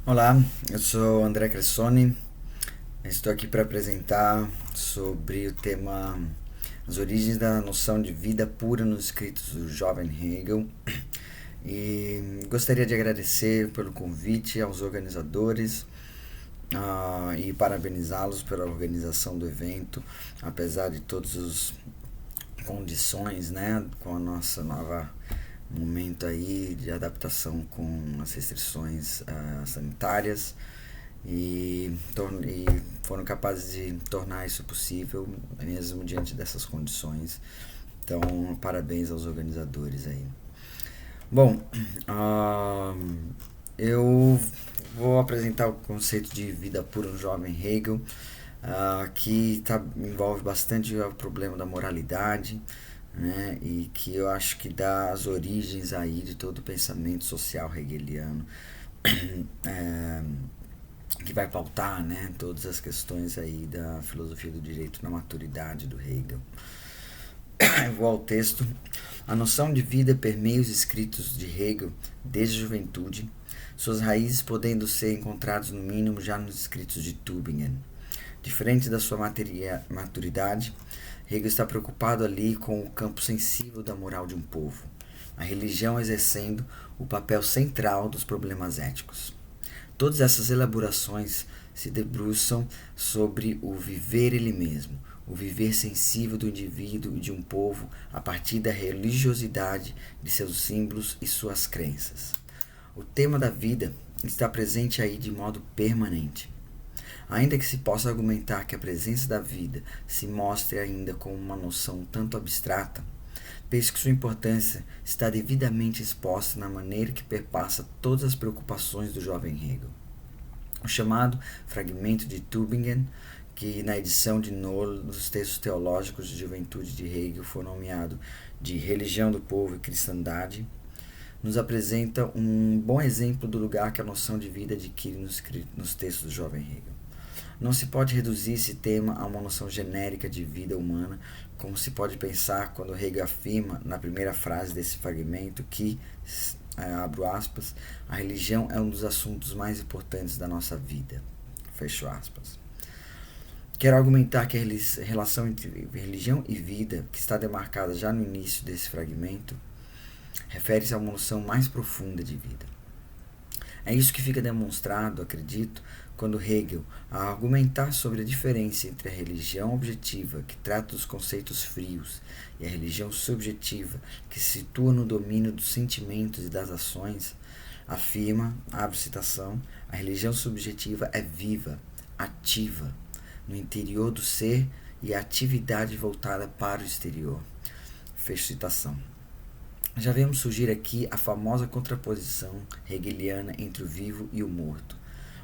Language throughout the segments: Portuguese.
Olá, eu sou André Cressoni, estou aqui para apresentar sobre o tema as origens da noção de vida pura nos escritos do jovem Hegel e gostaria de agradecer pelo convite aos organizadores e parabenizá-los pela organização do evento, apesar de todas as condições, né, com a nossa nova momento aí de adaptação com as restrições sanitárias e foram capazes de tornar isso possível mesmo diante dessas condições. Então, parabéns aos organizadores aí. Bom, eu vou apresentar o conceito de vida pura no jovem Hegel, que envolve bastante o problema da moralidade, né, e que eu acho que dá as origens aí de todo o pensamento social hegeliano, que vai pautar, né, todas as questões aí da filosofia do direito na maturidade do Hegel. Eu vou ao texto. A noção de vida permeia os escritos de Hegel desde a juventude, suas raízes podendo ser encontradas no mínimo já nos escritos de Tübingen. Diferente da sua maturidade, Hegel está preocupado ali com o campo sensível da moral de um povo, a religião exercendo o papel central dos problemas éticos. Todas essas elaborações se debruçam sobre o viver ele mesmo, o viver sensível do indivíduo e de um povo a partir da religiosidade de seus símbolos e suas crenças. O tema da vida está presente aí de modo permanente. Ainda que se possa argumentar que a presença da vida se mostre ainda como uma noção tanto abstrata, penso que sua importância está devidamente exposta na maneira que perpassa todas as preocupações do jovem Hegel. O chamado fragmento de Tübingen, que na edição de Nohl dos textos teológicos de juventude de Hegel foi nomeado de Religião do Povo e Cristandade, nos apresenta um bom exemplo do lugar que a noção de vida adquire nos textos do jovem Hegel. Não se pode reduzir esse tema a uma noção genérica de vida humana, como se pode pensar quando Hegel afirma, na primeira frase desse fragmento, que, abro aspas, a religião é um dos assuntos mais importantes da nossa vida. Fecho aspas. Quero argumentar que a relação entre religião e vida, que está demarcada já no início desse fragmento, refere-se a uma noção mais profunda de vida. É isso que fica demonstrado, acredito, quando Hegel, a argumentar sobre a diferença entre a religião objetiva, que trata dos conceitos frios, e a religião subjetiva, que se situa no domínio dos sentimentos e das ações, afirma, abre citação, a religião subjetiva é viva, ativa, no interior do ser e a atividade voltada para o exterior. Fecho citação. Já vemos surgir aqui a famosa contraposição hegeliana entre o vivo e o morto,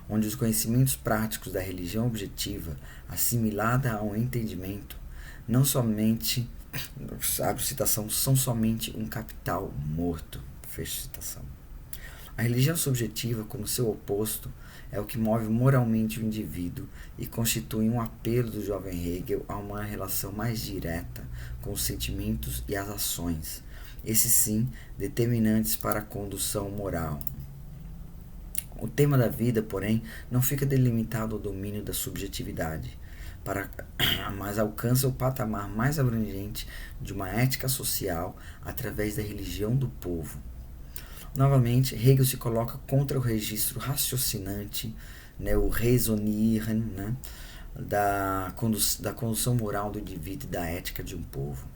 onde os conhecimentos práticos da religião objetiva, assimilada ao entendimento, não somente, abre citação, são somente um capital morto, fecha citação. A religião subjetiva, como seu oposto, é o que move moralmente o indivíduo e constitui um apelo do jovem Hegel a uma relação mais direta com os sentimentos e as ações, esses sim determinantes para a condução moral. O tema da vida, porém, não fica delimitado ao domínio da subjetividade, mas alcança o patamar mais abrangente de uma ética social através da religião do povo. Novamente, Hegel se coloca contra o registro raciocinante, né, o Raisonieren, né, da condução moral do indivíduo e da ética de um povo.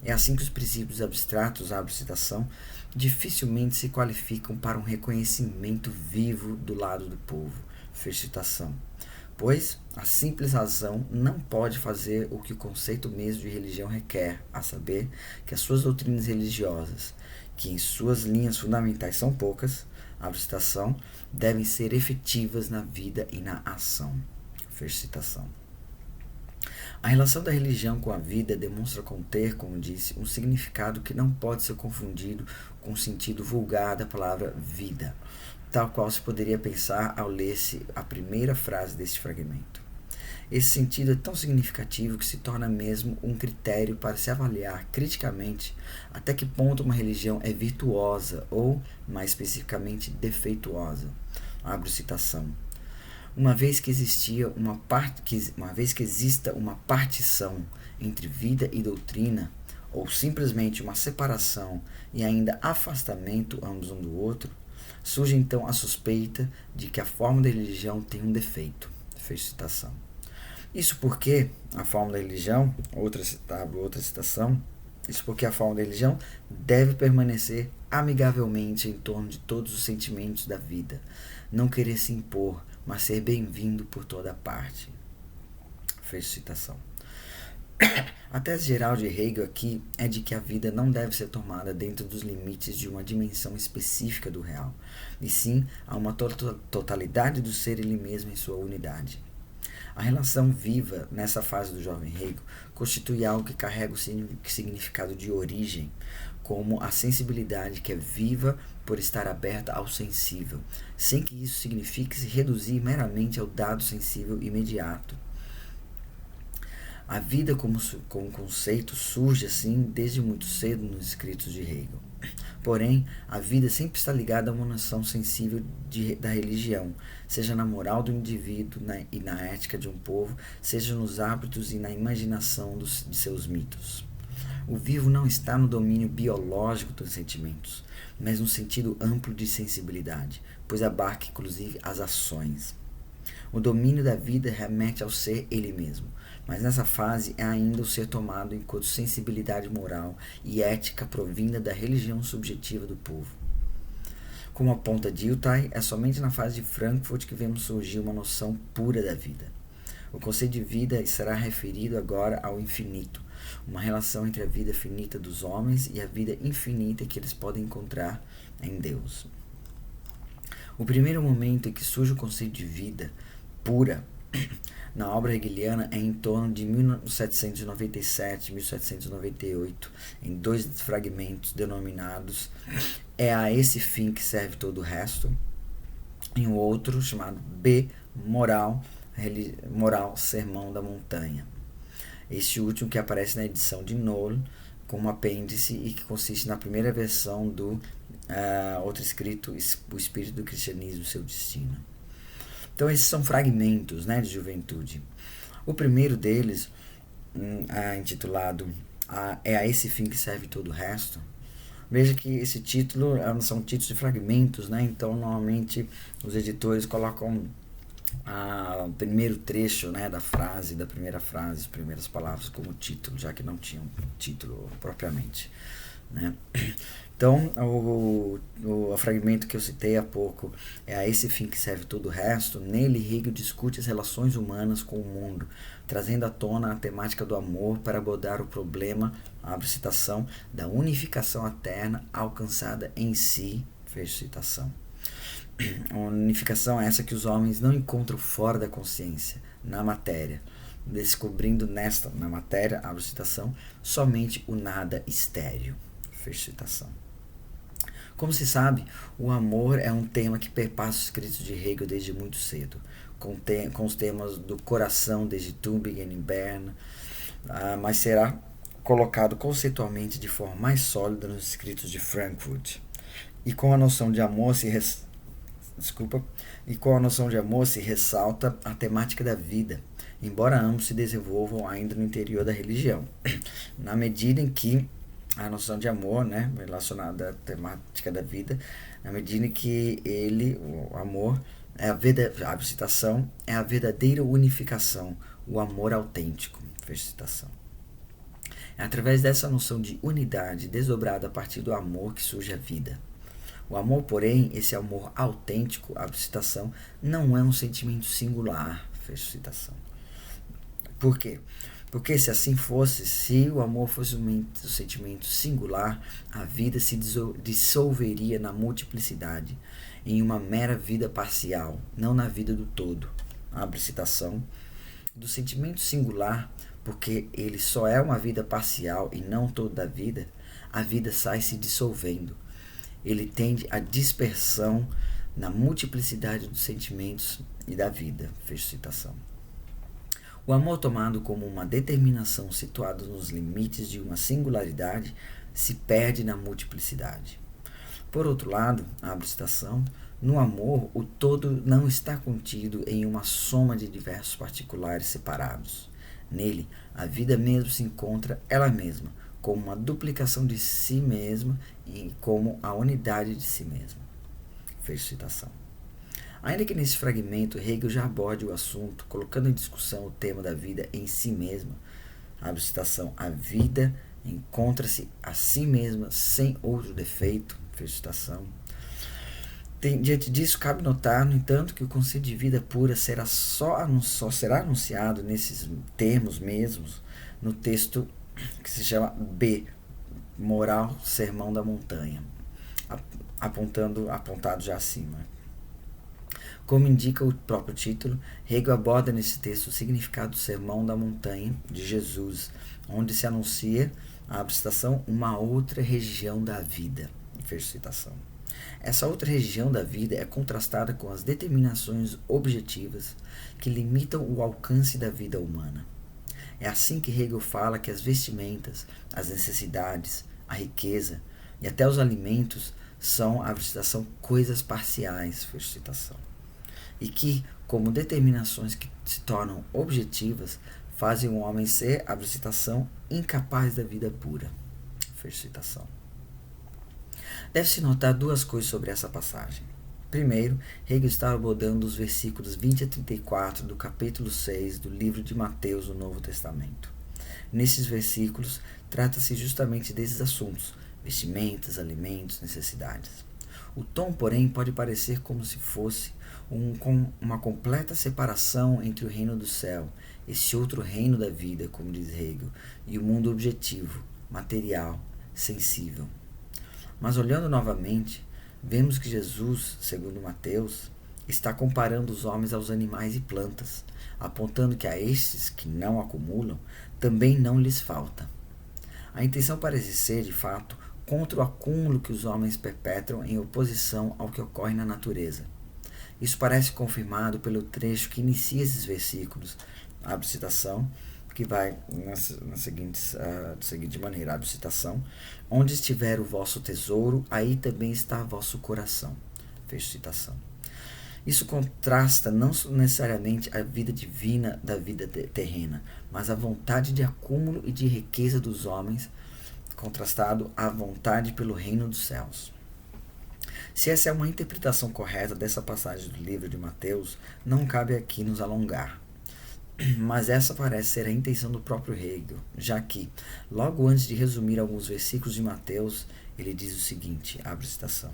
É assim que os princípios abstratos, abre citação, dificilmente se qualificam para um reconhecimento vivo do lado do povo, fecha citação. Pois a simples razão não pode fazer o que o conceito mesmo de religião requer, a saber, que as suas doutrinas religiosas, que em suas linhas fundamentais são poucas, abre citação, devem ser efetivas na vida e na ação, fecha citação. A relação da religião com a vida demonstra conter, como disse, um significado que não pode ser confundido com o sentido vulgar da palavra vida, tal qual se poderia pensar ao ler-se a primeira frase deste fragmento. Esse sentido é tão significativo que se torna mesmo um critério para se avaliar criticamente até que ponto uma religião é virtuosa ou, mais especificamente, defeituosa. Abro citação. Uma vez que exista uma partição entre vida e doutrina, ou simplesmente uma separação e ainda afastamento ambos um do outro, surge então a suspeita de que a forma da religião tem um defeito. Fecha citação. Isso porque a forma da religião, outra citação, isso porque a forma da religião deve permanecer amigavelmente em torno de todos os sentimentos da vida, não querer se impor, mas ser bem-vindo por toda parte. Fecha citação. A tese geral de Hegel aqui é de que a vida não deve ser tomada dentro dos limites de uma dimensão específica do real, e sim a uma totalidade do ser ele mesmo em sua unidade. A relação viva nessa fase do jovem Hegel constitui algo que carrega o significado de origem, como a sensibilidade que é viva por estar aberta ao sensível, sem que isso signifique se reduzir meramente ao dado sensível imediato. A vida como conceito surge assim desde muito cedo nos escritos de Hegel. Porém, a vida sempre está ligada a uma noção sensível da religião, seja na moral do indivíduo e na ética de um povo, seja nos hábitos e na imaginação de seus mitos. O vivo não está no domínio biológico dos sentimentos, mas no sentido amplo de sensibilidade, pois abarca inclusive as ações. O domínio da vida remete ao ser ele mesmo, mas nessa fase é ainda o ser tomado enquanto sensibilidade moral e ética provinda da religião subjetiva do povo. Como aponta Dilthey, é somente na fase de Frankfurt que vemos surgir uma noção pura da vida. O conceito de vida será referido agora ao infinito, uma relação entre a vida finita dos homens e a vida infinita que eles podem encontrar em Deus. O primeiro momento em que surge o conceito de vida pura na obra hegeliana é em torno de 1797 e 1798, em dois fragmentos denominados É a esse fim que serve todo o resto, e um outro chamado B, Moral, Sermão da Montanha. Este último que aparece na edição de Knoll como apêndice e que consiste na primeira versão do outro escrito, O Espírito do Cristianismo e Seu Destino. Então esses são fragmentos, de juventude. O primeiro deles, intitulado É a esse fim que serve todo o resto. Veja que esse título são títulos de fragmentos, então normalmente os editores colocam o primeiro trecho da primeira frase, as primeiras palavras como título, já que não tinha um título propriamente. Então, o fragmento que eu citei há pouco é a esse fim que serve todo o resto. Nele, Hegel discute as relações humanas com o mundo, trazendo à tona a temática do amor para abordar o problema, abre citação, da unificação eterna alcançada em si, fecha citação. A unificação é essa que os homens não encontram fora da consciência, na matéria, descobrindo na matéria, abre citação, somente o nada estéril, fecha citação. Como se sabe, o amor é um tema que perpassa os escritos de Hegel desde muito cedo, com os temas do coração desde Tübingen e Bern, mas será colocado conceitualmente de forma mais sólida nos escritos de Frankfurt. E com a noção de amor se ressalta a temática da vida, embora ambos se desenvolvam ainda no interior da religião, na medida em que a noção de amor, relacionada à temática da vida, na medida em que o amor, abre citação, é a verdadeira unificação, o amor autêntico, fecha citação. É através dessa noção de unidade desdobrada a partir do amor que surge a vida. O amor, porém, esse amor autêntico, abre citação, não é um sentimento singular, fecha citação. Por quê? Porque se assim fosse, se o amor fosse um sentimento singular, a vida se dissolveria na multiplicidade, em uma mera vida parcial, não na vida do todo. Abre citação. Do sentimento singular, porque ele só é uma vida parcial e não toda a vida sai se dissolvendo. Ele tende à dispersão na multiplicidade dos sentimentos e da vida. Fecha citação. O amor tomado como uma determinação situada nos limites de uma singularidade se perde na multiplicidade. Por outro lado, abre citação, No amor, o todo não está contido em uma soma de diversos particulares separados. Nele, a vida mesmo se encontra ela mesma, como uma duplicação de si mesma e como a unidade de si mesma. Fecho citação. Ainda que nesse fragmento Hegel já aborde o assunto, colocando em discussão o tema da vida em si mesma, abre citação, a vida encontra-se a si mesma sem outro defeito, fecho citação. Diante disso, cabe notar, no entanto, que o conceito de vida pura só será anunciado nesses termos mesmos no texto que se chama B, Moral Sermão da Montanha, apontado já acima. Como indica o próprio título, Hegel aborda nesse texto o significado do Sermão da Montanha de Jesus, onde se anuncia, abre citação, uma outra região da vida, fecha citação. Essa outra região da vida é contrastada com as determinações objetivas que limitam o alcance da vida humana. É assim que Hegel fala que as vestimentas, as necessidades, a riqueza e até os alimentos são, abre citação, coisas parciais, fecha citação. E que, como determinações que se tornam objetivas, fazem o homem ser, abre citação, incapaz da vida pura, fecha citação. Deve-se notar duas coisas sobre essa passagem. Primeiro, Hegel está abordando os versículos 20 a 34 do capítulo 6 do livro de Mateus do Novo Testamento. Nesses versículos, trata-se justamente desses assuntos, vestimentas, alimentos, necessidades. O tom, porém, pode parecer como se fosse uma completa separação entre o reino do céu, esse outro reino da vida, como diz Hegel, e o mundo objetivo, material, sensível. Mas olhando novamente, vemos que Jesus, segundo Mateus, está comparando os homens aos animais e plantas, apontando que a estes que não acumulam, também não lhes falta. A intenção parece ser, de fato, contra o acúmulo que os homens perpetram em oposição ao que ocorre na natureza. Isso parece confirmado pelo trecho que inicia esses versículos, abre citação, que vai da seguinte maneira, abre citação, onde estiver o vosso tesouro, aí também está vosso coração, fecho citação. Isso contrasta não necessariamente a vida divina da vida terrena, mas a vontade de acúmulo e de riqueza dos homens, contrastado à vontade pelo reino dos céus. Se essa é uma interpretação correta dessa passagem do livro de Mateus, não cabe aqui nos alongar. Mas essa parece ser a intenção do próprio Hegel, já que, logo antes de resumir alguns versículos de Mateus, ele diz o seguinte, abre citação,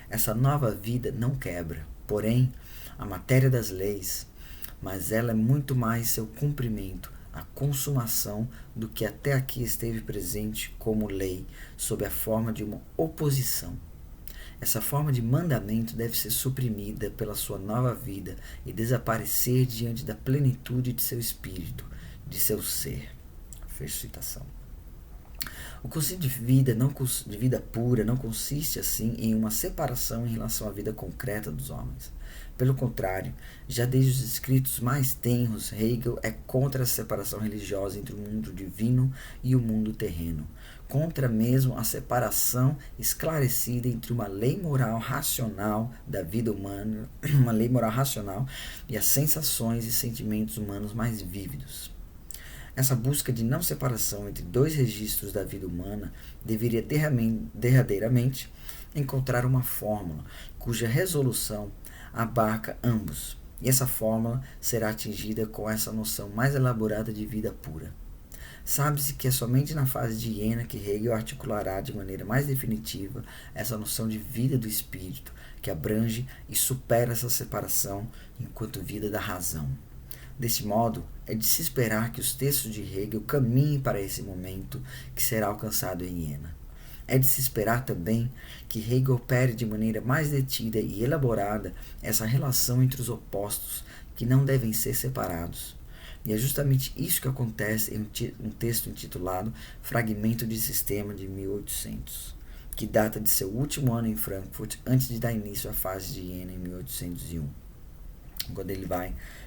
essa nova vida não quebra, porém, a matéria das leis, mas ela é muito mais seu cumprimento, a consumação do que até aqui esteve presente como lei, sob a forma de uma oposição. Essa forma de mandamento deve ser suprimida pela sua nova vida e desaparecer diante da plenitude de seu espírito, de seu ser. Fecha citação. O conceito de vida pura não consiste, assim, em uma separação em relação à vida concreta dos homens. Pelo contrário, já desde os escritos mais tenros, Hegel é contra a separação religiosa entre o mundo divino e o mundo terreno, contra mesmo a separação esclarecida entre uma lei moral racional da vida humana, uma lei moral racional e as sensações e sentimentos humanos mais vívidos. Essa busca de não separação entre dois registros da vida humana deveria derradeiramente encontrar uma fórmula cuja resolução abarca ambos, e essa fórmula será atingida com essa noção mais elaborada de vida pura. Sabe-se que é somente na fase de Iena que Hegel articulará de maneira mais definitiva essa noção de vida do espírito, que abrange e supera essa separação enquanto vida da razão. Desse modo, é de se esperar que os textos de Hegel caminhem para esse momento que será alcançado em Iena. É de se esperar também que Hegel opere de maneira mais detida e elaborada essa relação entre os opostos que não devem ser separados. E é justamente isso que acontece em um texto intitulado Fragmento de Sistema de 1800, que data de seu último ano em Frankfurt antes de dar início à fase de Iena em 1801, quando ele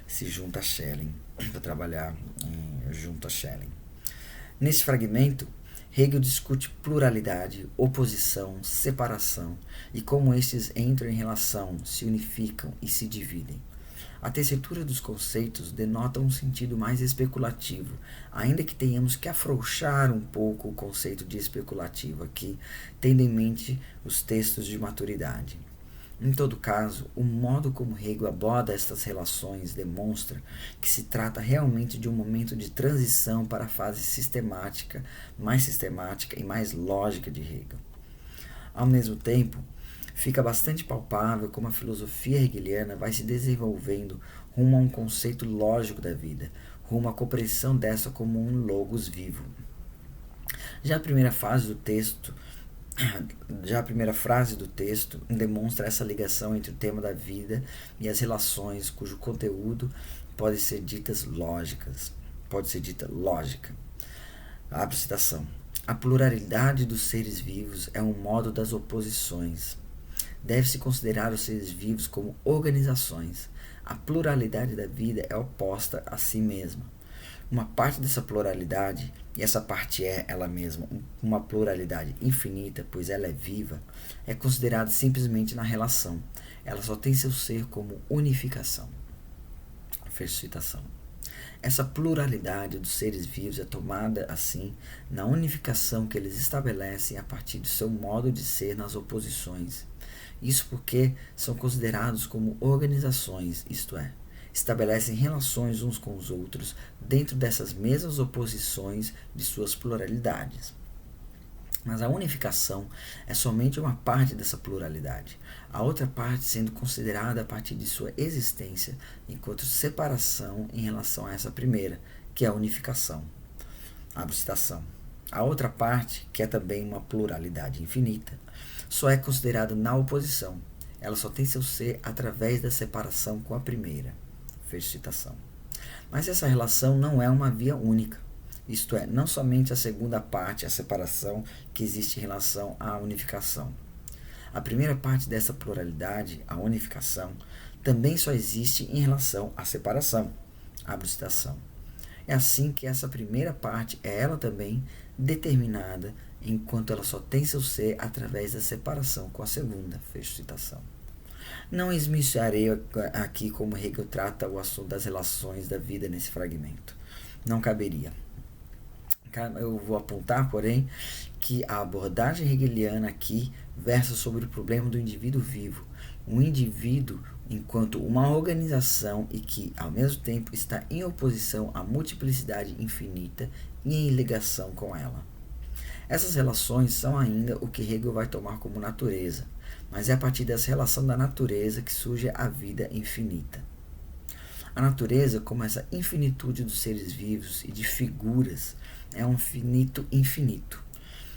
se junta a Schelling, para trabalhar junto a Schelling. Nesse fragmento, Hegel discute pluralidade, oposição, separação e como estes entram em relação, se unificam e se dividem. A tessitura dos conceitos denota um sentido mais especulativo, ainda que tenhamos que afrouxar um pouco o conceito de especulativo aqui, tendo em mente os textos de maturidade. Em todo caso, o modo como Hegel aborda estas relações demonstra que se trata realmente de um momento de transição para a fase sistemática e mais lógica de Hegel. Ao mesmo tempo, fica bastante palpável como a filosofia hegeliana vai se desenvolvendo rumo a um conceito lógico da vida, rumo à compreensão dessa como um logos vivo. Já a primeira frase do texto demonstra essa ligação entre o tema da vida e as relações cujo conteúdo pode ser dita lógica. Abre citação. A pluralidade dos seres vivos é um modo das oposições. Deve-se considerar os seres vivos como organizações. A pluralidade da vida é oposta a si mesma. Uma parte dessa pluralidade, e essa parte é ela mesma uma pluralidade infinita, pois ela é viva, é considerada simplesmente na relação. Ela só tem seu ser como unificação. Fecha citação. Essa pluralidade dos seres vivos é tomada, assim, na unificação que eles estabelecem a partir do seu modo de ser nas oposições. Isso porque são considerados como organizações, isto é, estabelecem relações uns com os outros dentro dessas mesmas oposições de suas pluralidades. Mas a unificação é somente uma parte dessa pluralidade, a outra parte sendo considerada a partir de sua existência, enquanto separação em relação a essa primeira, que é a unificação. Abre citação. A outra parte, que é também uma pluralidade infinita, só é considerada na oposição. Ela só tem seu ser através da separação com a primeira. Fecha citação. Mas essa relação não é uma via única. Isto é, não somente a segunda parte, a separação, que existe em relação à unificação. A primeira parte dessa pluralidade, a unificação, também só existe em relação à separação. Abre citação. É assim que essa primeira parte é ela também determinada, enquanto ela só tem seu ser através da separação com a segunda. Fecha citação. Não esmiuçarei aqui como Hegel trata o assunto das relações da vida nesse fragmento. Não caberia. Eu vou apontar, porém, que a abordagem hegeliana aqui versa sobre o problema do indivíduo vivo, um indivíduo enquanto uma organização e que, ao mesmo tempo, está em oposição à multiplicidade infinita e em ligação com ela. Essas relações são ainda o que Hegel vai tomar como natureza, mas é a partir dessa relação da natureza que surge a vida infinita. A natureza, como essa infinitude dos seres vivos e de figuras, é um finito infinito,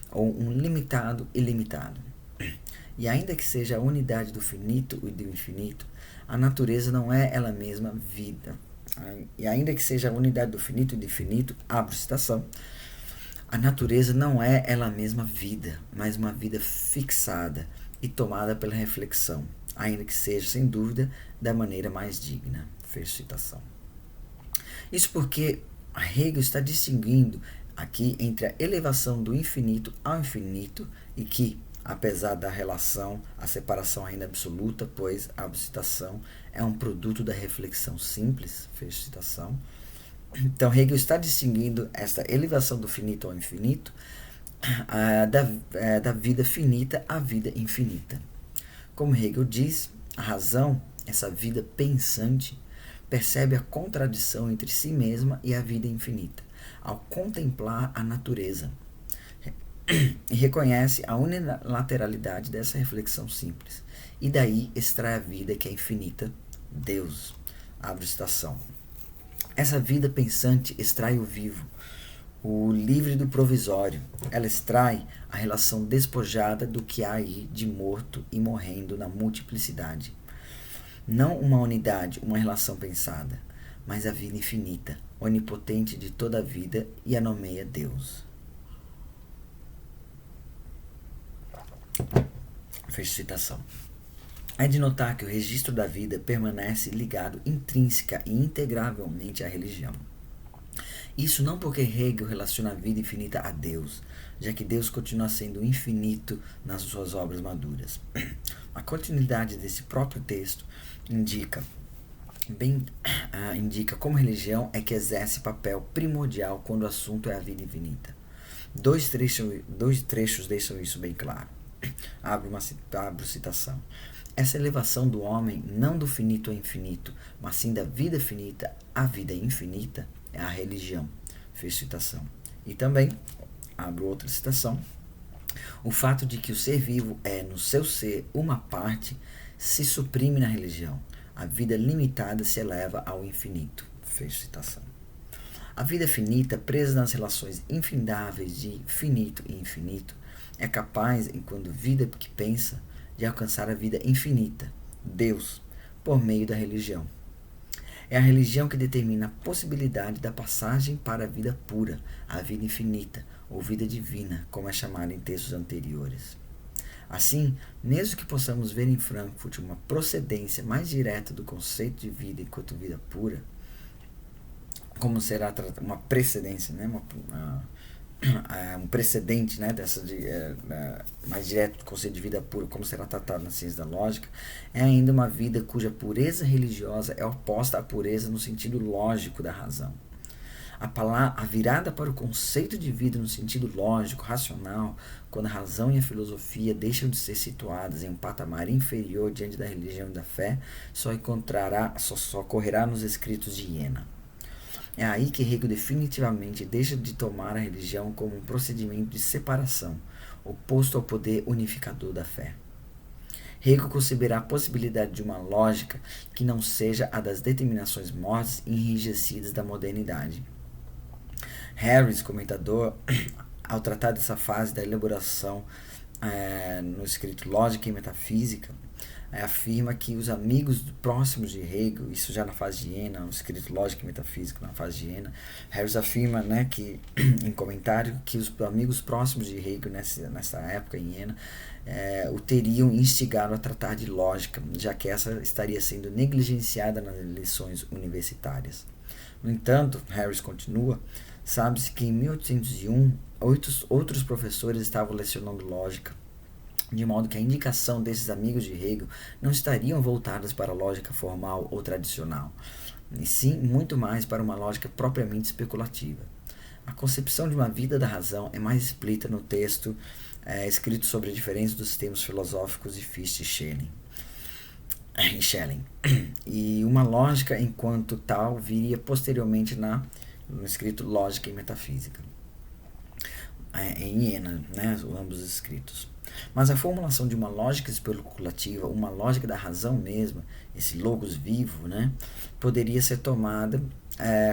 ou um limitado ilimitado. E ainda que seja a unidade do finito e do infinito, a natureza não é ela mesma vida. E ainda que seja a unidade do finito e do infinito, abro citação, a natureza não é ela mesma vida, mas uma vida fixada e tomada pela reflexão, ainda que seja, sem dúvida, da maneira mais digna. Fecha citação. Isso porque Hegel está distinguindo aqui entre a elevação do infinito ao infinito e que, apesar da relação, a separação ainda é absoluta, pois a citação é um produto da reflexão simples, fecha citação. Então Hegel está distinguindo esta elevação do finito ao infinito da vida finita à vida infinita. Como Hegel diz, a razão, essa vida pensante, percebe a contradição entre si mesma e a vida infinita, ao contemplar a natureza, e reconhece a unilateralidade dessa reflexão simples, e daí extrai a vida que é infinita, Deus. Abre citação. Essa vida pensante extrai o vivo, o livre do provisório. Ela extrai a relação despojada do que há aí de morto e morrendo na multiplicidade. Não uma unidade, uma relação pensada, mas a vida infinita, onipotente de toda a vida, e a nomeia Deus. Fecha citação. É de notar que o registro da vida permanece ligado intrínseca e integravelmente à religião. Isso não porque Hegel relaciona a vida infinita a Deus, já que Deus continua sendo infinito nas suas obras maduras. A continuidade desse próprio texto indica como religião é que exerce papel primordial quando o assunto é a vida infinita. Dois trechos deixam isso bem claro. Abro citação. Essa elevação do homem, não do finito ao infinito, mas sim da vida finita à vida infinita, é a religião. Fecho citação. E também, abro outra citação, o fato de que o ser vivo é, no seu ser, uma parte, se suprime na religião. A vida limitada se eleva ao infinito. Fecho citação. A vida finita, presa nas relações infindáveis de finito e infinito, é capaz, enquanto vida que pensa, de alcançar a vida infinita, Deus, por meio da religião. É a religião que determina a possibilidade da passagem para a vida pura, a vida infinita, ou vida divina, como é chamada em textos anteriores. Assim, mesmo que possamos ver em Frankfurt uma procedência mais direta do conceito de vida enquanto vida pura, como será uma precedência, né? Um precedente, né, mais direto do conceito de vida pura, como será tratado na ciência da lógica, é ainda uma vida cuja pureza religiosa é oposta à pureza no sentido lógico da razão. A virada para o conceito de vida no sentido lógico, racional, quando a razão e a filosofia deixam de ser situadas em um patamar inferior diante da religião e da fé, só ocorrerá nos escritos de Jena. É aí que Hegel definitivamente deixa de tomar a religião como um procedimento de separação, oposto ao poder unificador da fé. Hegel conceberá a possibilidade de uma lógica que não seja a das determinações mortas e enrijecidas da modernidade. Harris, comentador, ao tratar dessa fase da elaboração no escrito Lógica e Metafísica, afirma que os amigos próximos de Hegel, isso já na fase de Jena, no escrito Lógica e Metafísica na fase de Jena, Harris afirma, né, que, em comentário, que os amigos próximos de Hegel nessa época em Jena o teriam instigado a tratar de lógica, já que essa estaria sendo negligenciada nas lições universitárias. No entanto, Harris continua, sabe-se que em 1801 outros professores estavam lecionando lógica, de modo que a indicação desses amigos de Hegel não estariam voltadas para a lógica formal ou tradicional, e sim muito mais para uma lógica propriamente especulativa. A concepção de uma vida da razão é mais explícita no texto escrito sobre a diferença dos sistemas filosóficos de Fichte e Schelling. E uma lógica, enquanto tal, viria posteriormente no escrito Lógica e Metafísica, em Jena, né, ambos os escritos. Mas a formulação de uma lógica especulativa, uma lógica da razão mesma, esse logos vivo, né, poderia ser tomada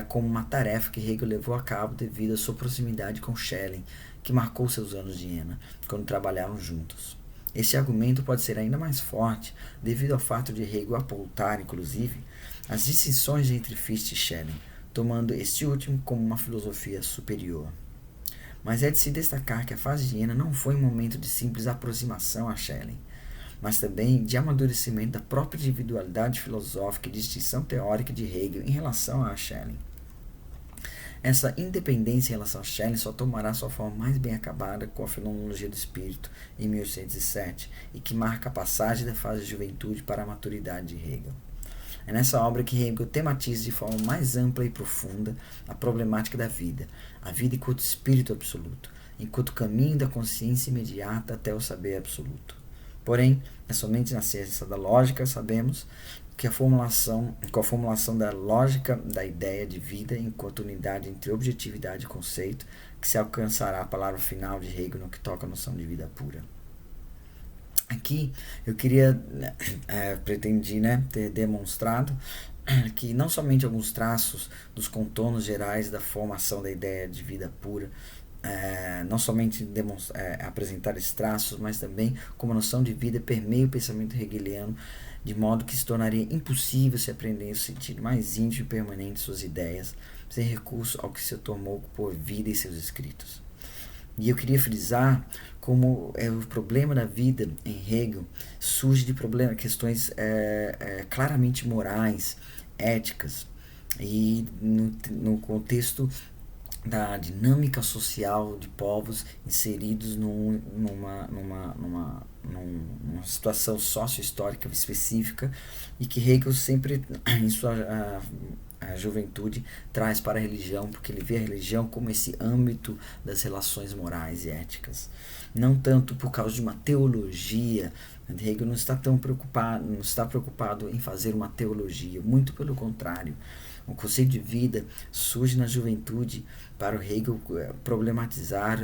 como uma tarefa que Hegel levou a cabo devido à sua proximidade com Schelling, que marcou seus anos de Jena, quando trabalharam juntos. Esse argumento pode ser ainda mais forte devido ao fato de Hegel apontar, inclusive, as distinções entre Fichte e Schelling, tomando este último como uma filosofia superior. Mas é de se destacar que a fase de Jena não foi um momento de simples aproximação a Schelling, mas também de amadurecimento da própria individualidade filosófica e distinção teórica de Hegel em relação a Schelling. Essa independência em relação a Schelling só tomará sua forma mais bem acabada com a Fenomenologia do Espírito, em 1807, e que marca a passagem da fase de juventude para a maturidade de Hegel. É nessa obra que Hegel tematiza de forma mais ampla e profunda a problemática da vida, a vida enquanto espírito absoluto, enquanto caminho da consciência imediata até o saber absoluto. Porém, é somente na ciência da lógica, sabemos, que com a formulação da lógica da ideia de vida enquanto unidade entre objetividade e conceito, que se alcançará a palavra final de Hegel no que toca a noção de vida pura. Aqui eu pretendi, né, ter demonstrado que não somente alguns traços dos contornos gerais da formação da ideia de vida pura, não somente apresentar esses traços, mas também como a noção de vida permeia o pensamento hegeliano, de modo que se tornaria impossível se aprender o sentido mais íntimo e permanente de suas ideias, sem recurso ao que se tomou por vida em seus escritos. E eu queria frisar como o problema da vida em Hegel surge de questões claramente morais, éticas, e no contexto da dinâmica social de povos inseridos numa situação sócio-histórica específica, e que Hegel sempre, em sua a juventude, traz para a religião, porque ele vê a religião como esse âmbito das relações morais e éticas. Não tanto por causa de uma teologia. Hegel não está preocupado em fazer uma teologia, muito pelo contrário. O conceito de vida surge na juventude para o Hegel problematizar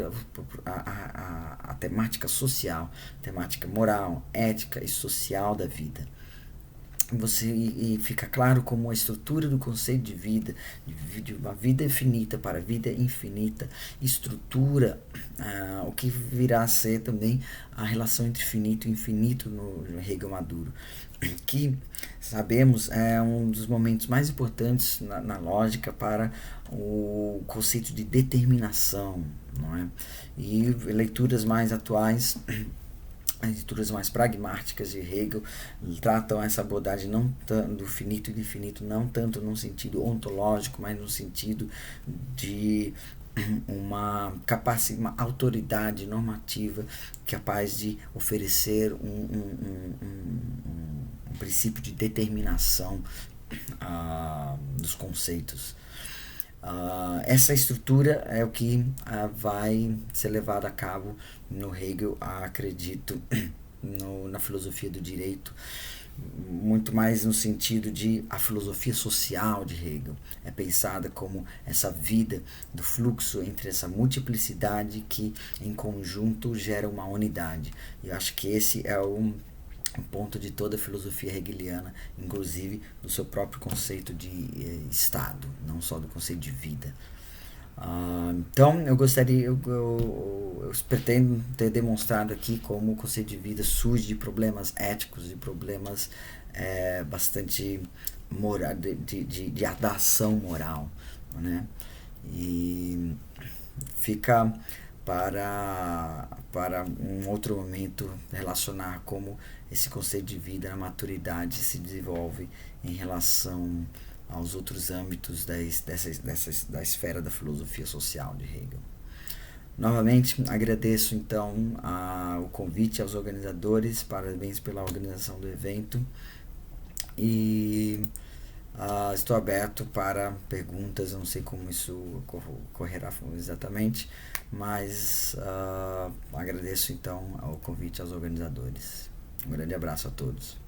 a temática social, temática moral, ética e social da vida. E fica claro como a estrutura do conceito de vida, de uma vida infinita para vida infinita, estrutura o que virá a ser também a relação entre finito e infinito no Hegel maduro, que sabemos é um dos momentos mais importantes na lógica para o conceito de determinação, não é? E leituras mais atuais, as leituras mais pragmáticas de Hegel, tratam essa abordagem não do finito e do infinito, não tanto num sentido ontológico, mas no sentido de uma autoridade normativa capaz de oferecer um princípio de determinação dos conceitos. Essa estrutura é o que vai ser levado a cabo no Hegel, acredito, na filosofia do direito, muito mais no sentido de a filosofia social de Hegel é pensada como essa vida do fluxo entre essa multiplicidade que em conjunto gera uma unidade. Eu acho que esse é um ponto de toda a filosofia hegeliana, inclusive do seu próprio conceito de Estado, não só do conceito de vida. Então eu pretendo ter demonstrado aqui como o conceito de vida surge de problemas éticos, de problemas bastante moral, da ação moral, né? E fica para um outro momento relacionar como esse conceito de vida na maturidade se desenvolve em relação aos outros âmbitos da esfera da filosofia social de Hegel. Novamente, agradeço então o convite aos organizadores, parabéns pela organização do evento, e estou aberto para perguntas, não sei como isso ocorrerá exatamente, mas agradeço então o convite aos organizadores. Um grande abraço a todos.